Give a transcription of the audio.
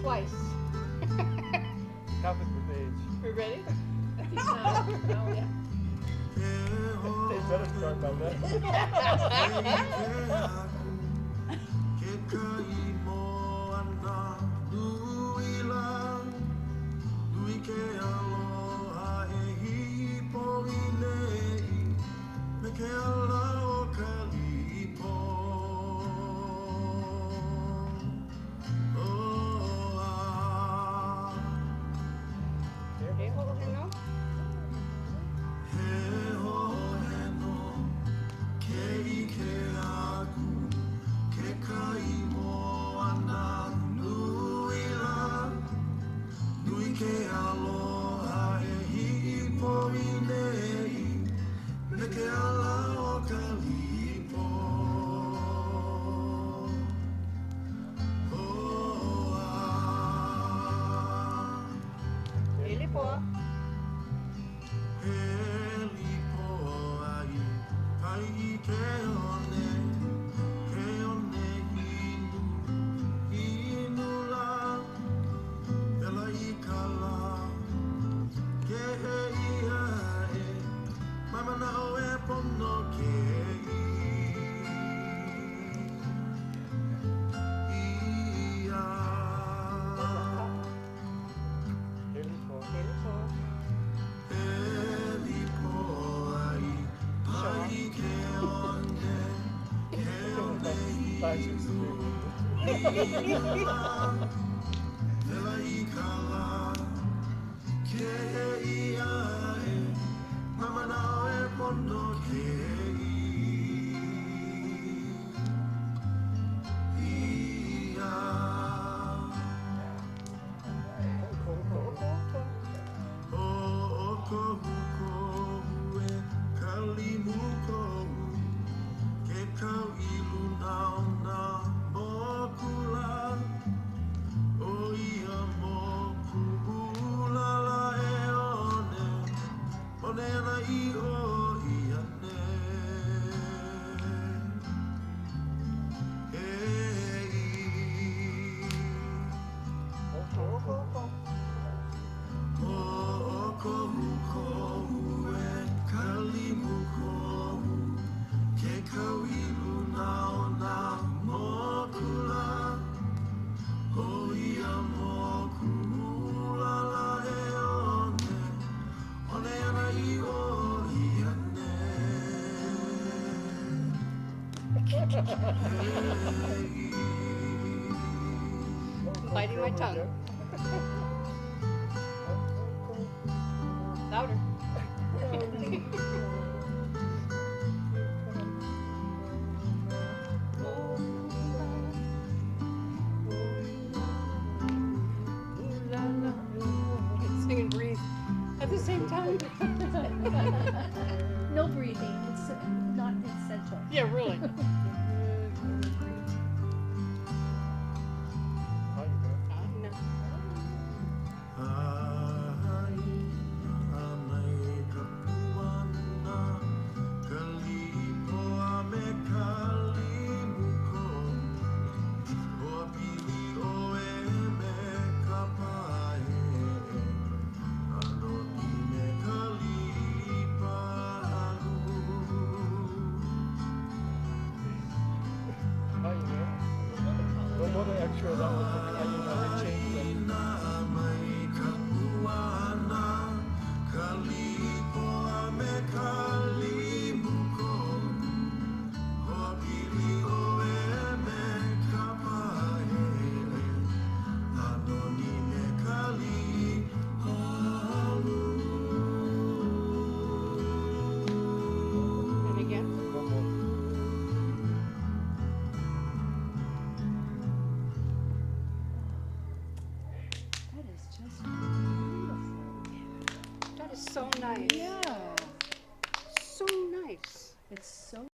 twice. Covered with age. We ready? Oh, yeah. They better start by then. Okay, hold on now. Ele po. Ele for. Ele po. Faz isso Biting my tongue. Louder. Sing and breathe at the same time. No breathing. It's not essential. Yeah, really. No. No more than extra, that was the kind of change them. And again. One more. That is just beautiful. That is so nice. Yeah. So nice. It's so